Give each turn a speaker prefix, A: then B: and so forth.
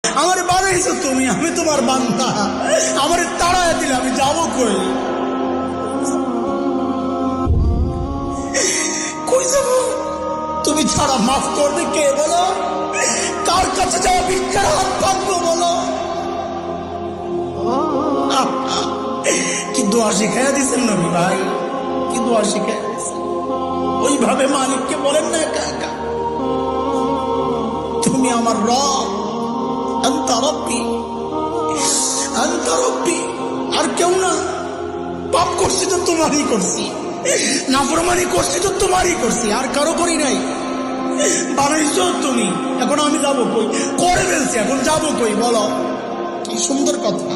A: আমার বানাইছো তুমি, আমি তোমার বান্দা। আমার তাড়ায় দিলে আমি যাবো কই? কই যাবো? তুমি ছাড়া মাফ করবে কে বলো? কার কাছে যাওয়া ভিক্ষার হাত পাবো বলো? কি দোয়া শিখাইয়া দিচ্ছেন নবী ভাই, কি দোয়া শিখাইয়া দিচ্ছেন। ওইভাবে মালিককে বলেন না, একা একা তুমি আমার রব, আনতা রব্বি, আনতা রব্বি, আর কেউ না। পাপ করছি তো তোমারই করছি, নাফরমানি করছি তো তোমারই করছি, আর কারো করি নাই। বানাইছো তুমি, এখন আমি যাবো কই? করে ফেলছি, এখন যাবো কই বলো? কি সুন্দর কথা।